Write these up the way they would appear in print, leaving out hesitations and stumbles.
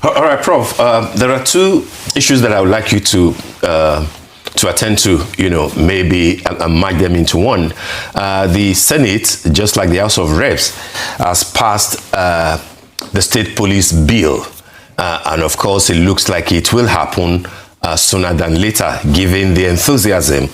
All right, Prof. There are two issues that I would like you to attend to, maybe merge them into one. The Senate, just like the House of Reps, has passed the state police bill. And of course, it looks like it will happen sooner than later, given the enthusiasm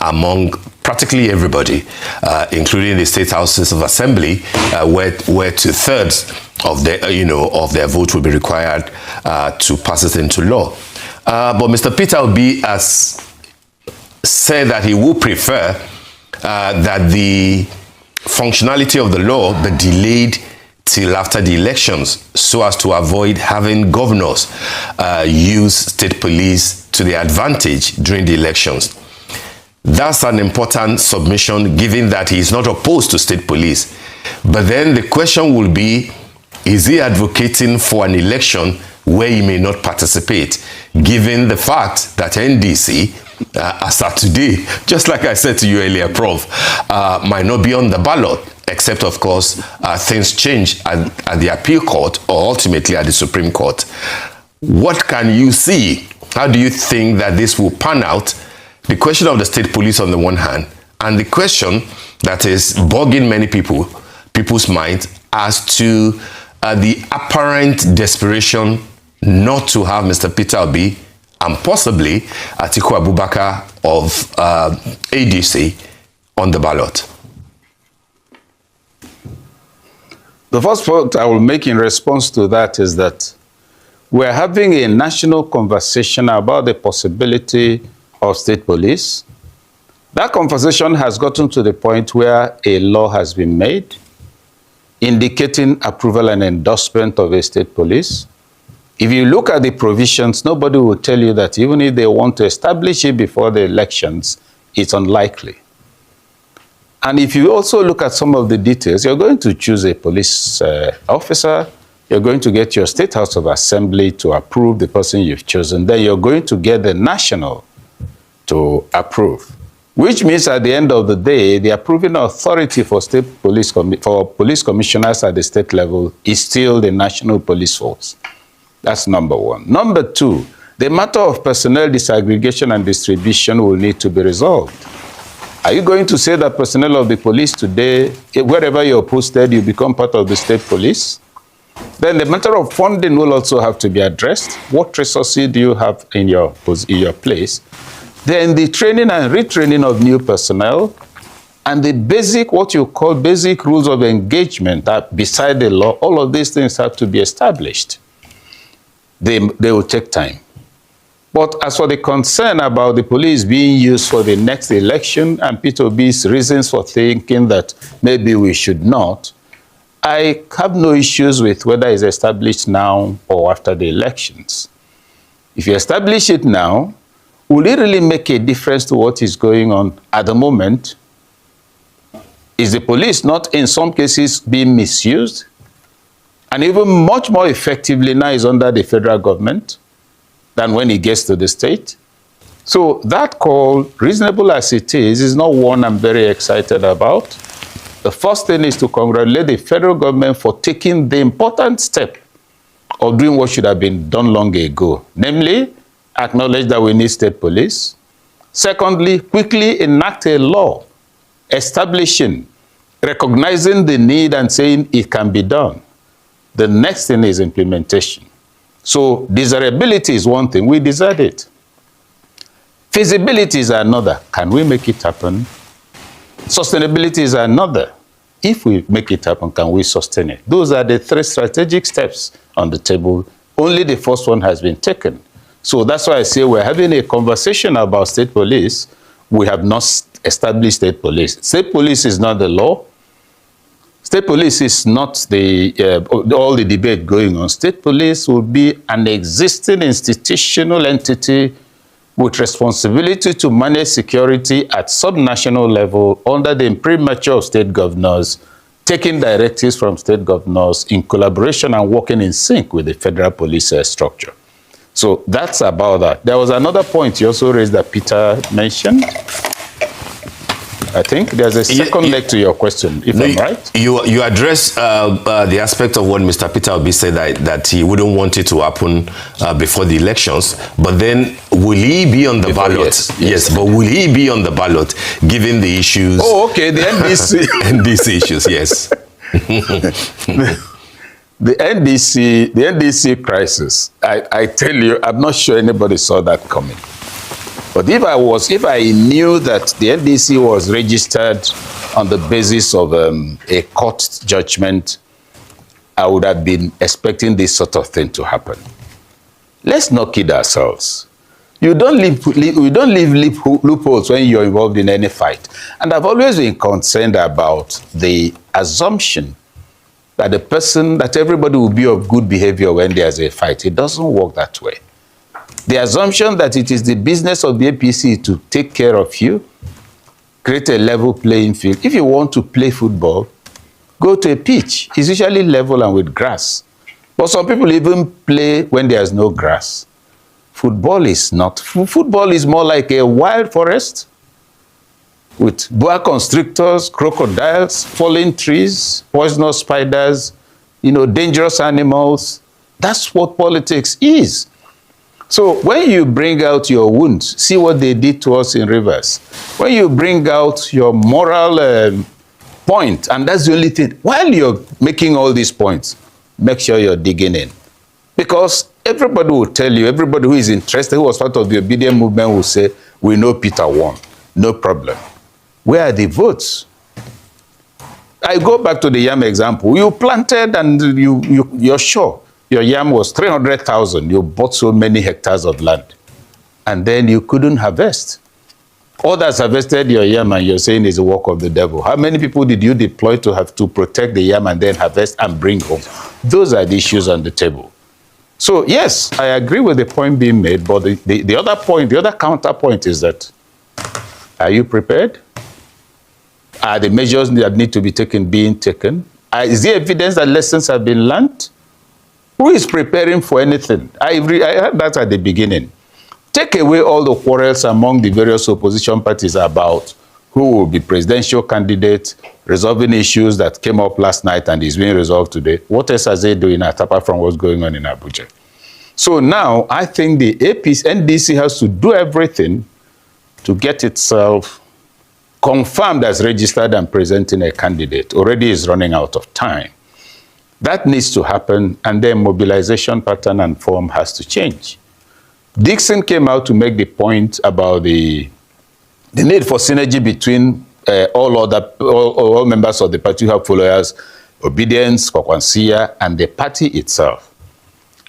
among practically everybody, including the state houses of assembly, where 2/3 of their vote will be required to pass it into law. But Mr. Peter Obi has said that he would prefer that the functionality of the law be delayed till after the elections, so as to avoid having governors use state police to their advantage during the elections. That's an important submission, given that he is not opposed to state police. But then the question will be, is he advocating for an election where he may not participate, given the fact that NDC, as of today, just like I said to you earlier, Prof, might not be on the ballot, except, of course, things change at the appeal court or ultimately at the Supreme Court. What can you see? How do you think that this will pan out? The question of the state police on the one hand, and the question that is bugging many people's minds as to the apparent desperation not to have Mr. Peter Obi and possibly Atiku Abubakar of ADC on the ballot. The first point I will make in response to that is that we're having a national conversation about the possibility of state police. That conversation has gotten to the point where a law has been made indicating approval and endorsement of a state police. If you look at the provisions, nobody will tell you that even if they want to establish it before the elections, it's unlikely. And if you also look at some of the details, you're going to choose a police officer, you're going to get your State House of Assembly to approve the person you've chosen, then you're going to get the national to approve, which means at the end of the day, the approving authority for state police police commissioners at the state level is still the National Police Force. That's number one. Number two, the matter of personnel disaggregation and distribution will need to be resolved. Are you going to say that personnel of the police today, wherever you're posted, you become part of the state police? Then the matter of funding will also have to be addressed. What resources do you have in your place? Then the training and retraining of new personnel and the basic, what you call basic rules of engagement that beside the law, all of these things have to be established. They will take time. But as for the concern about the police being used for the next election and Peter Obi's reasons for thinking that maybe we should not, I have no issues with whether it's established now or after the elections. If you establish it now, will it really make a difference to what is going on at the moment? Is the police not in some cases being misused? And even much more effectively now is under the federal government than when it gets to the state. So that call, reasonable as it is not one I'm very excited about. The first thing is to congratulate the federal government for taking the important step of doing what should have been done long ago, namely, acknowledge that we need state police. Secondly, quickly enact a law establishing, recognizing the need and saying it can be done. The next thing is implementation. So desirability is one thing, we desired it. Feasibility is another, can we make it happen? Sustainability is another. If we make it happen, can we sustain it? Those are the three strategic steps on the table. Only the first one has been taken. So that's why I say we're having a conversation about state police. We have not established state police. State police is not the law. State police is not all the debate going on. State police will be an existing institutional entity with responsibility to manage security at subnational level under the imprimatur of state governors, taking directives from state governors in collaboration and working in sync with the federal police structure. So that's about that. There was another point you also raised that Peter mentioned. I think there's a second leg to your question, if I'm right. You address the aspect of what Mr. Peter Obi said, that he wouldn't want it to happen before the elections. But then, will he be on the ballot? Yes, but will he be on the ballot given the issues? Oh, okay, the NDC. NDC issues, yes. The NDC crisis, I tell you, I'm not sure anybody saw that coming. But if I knew that the NDC was registered on the basis of a court judgment, I would have been expecting this sort of thing to happen. Let's not kid ourselves. We don't leave loopholes when you're involved in any fight. And I've always been concerned about the assumption that everybody will be of good behavior when there's a fight. It doesn't work that way. The assumption that it is the business of the APC to take care of you, create a level playing field. If you want to play football, go to a pitch. It's usually level and with grass. But some people even play when there's no grass. Football is not. Football is more like a wild forest with boa constrictors, crocodiles, falling trees, poisonous spiders, dangerous animals. That's what politics is. So when you bring out your wounds, see what they did to us in Rivers. When you bring out your moral point, and that's the only thing, while you're making all these points, make sure you're digging in. Because everybody will tell you, everybody who is interested, who was part of the obedient movement will say, we know Peter won, no problem. Where are the votes? I go back to the yam example. You planted and you're sure your yam was 300,000. You bought so many hectares of land. And then you couldn't harvest. Others harvested your yam and you're saying it's the work of the devil. How many people did you deploy to have to protect the yam and then harvest and bring home? Those are the issues on the table. So yes, I agree with the point being made, but the other point, the other counterpoint is that, are you prepared? Are the measures that need to be taken being taken? Is there evidence that lessons have been learned? Who is preparing for anything? I heard that at the beginning. Take away all the quarrels among the various opposition parties about who will be presidential candidate, resolving issues that came up last night and is being resolved today. What else are they doing apart from what's going on in Abuja? So now I think the NDC has to do everything to get itself confirmed as registered and presenting a candidate. Already is running out of time. That needs to happen, and then mobilization pattern and form has to change. Dixon came out to make the point about the need for synergy between all members of the party who have followers, Obedience, Kwakwansia, and the party itself.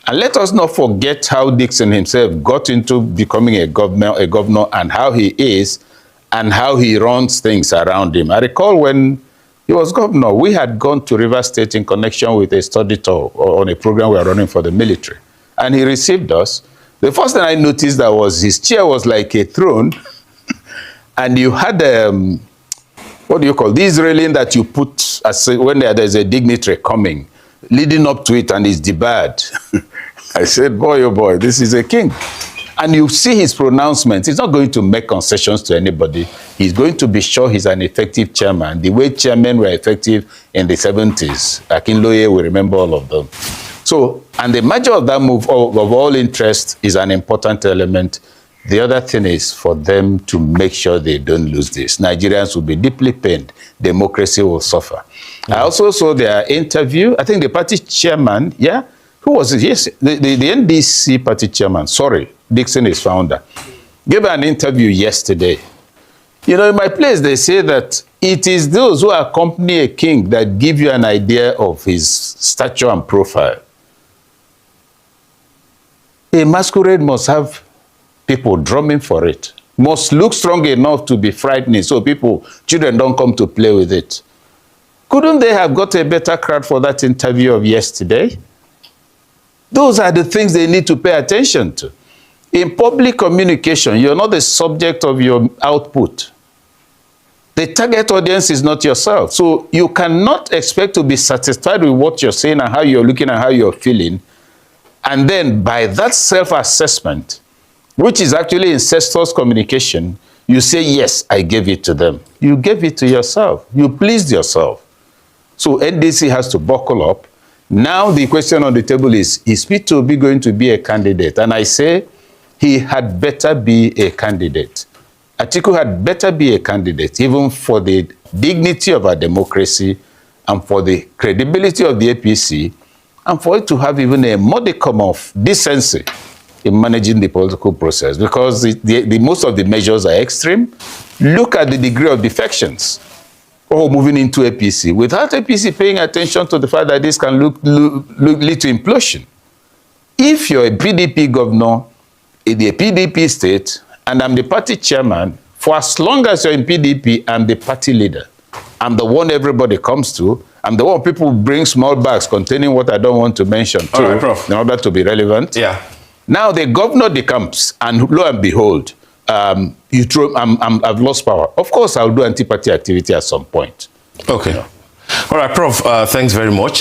And let us not forget how Dixon himself got into becoming a governor and how he is and how he runs things around him. I recall when he was governor, we had gone to Rivers State in connection with a study tour on a program we were running for the military. And he received us. The first thing I noticed that was his chair was like a throne. And you had, what do you call, this railing that you put when there's a dignitary coming, leading up to it, and it's debarred. I said, boy, oh boy, this is a king. And you see his pronouncements. He's not going to make concessions to anybody. He's going to be sure he's an effective chairman. The way chairmen were effective in the 70s, Akinloye, we remember all of them. So, and the major of that move of all interest is an important element. The other thing is for them to make sure they don't lose this. Nigerians will be deeply pained. Democracy will suffer. I also saw their interview. I think the party chairman, who was it? Yes, the NDC party chairman, sorry, Dixon is founder, gave an interview yesterday. In my place, they say that it is those who accompany a king that give you an idea of his stature and profile. A masquerade must have people drumming for it, must look strong enough to be frightening so children don't come to play with it. Couldn't they have got a better crowd for that interview of yesterday? Those are the things they need to pay attention to. In public communication, you're not the subject of your output. The target audience is not yourself. So you cannot expect to be satisfied with what you're saying and how you're looking and how you're feeling. And then by that self-assessment, which is actually incestuous communication, You say, yes, I gave it to them. You gave it to yourself. You pleased yourself. So NDC has to buckle up. Now the question on the table is Peter Obi going to be a candidate? And I say he had better be a candidate. Atiku had better be a candidate, even for the dignity of our democracy and for the credibility of the APC, and for it to have even a modicum of decency in managing the political process, because the most of the measures are extreme. Look at the degree of defections moving into APC, without APC paying attention to the fact that this can lead to implosion. If you're a PDP governor in the PDP state, and I'm the party chairman, for as long as you're in PDP, I'm the party leader. I'm the one everybody comes to. I'm the one people bring small bags containing what I don't want to mention to, right, Prof. in order to be relevant. Yeah. Now the governor decamps, and lo and behold, I've lost power. Of course, I'll do anti-party activity at some point. Okay. All right, Prof. Thanks very much.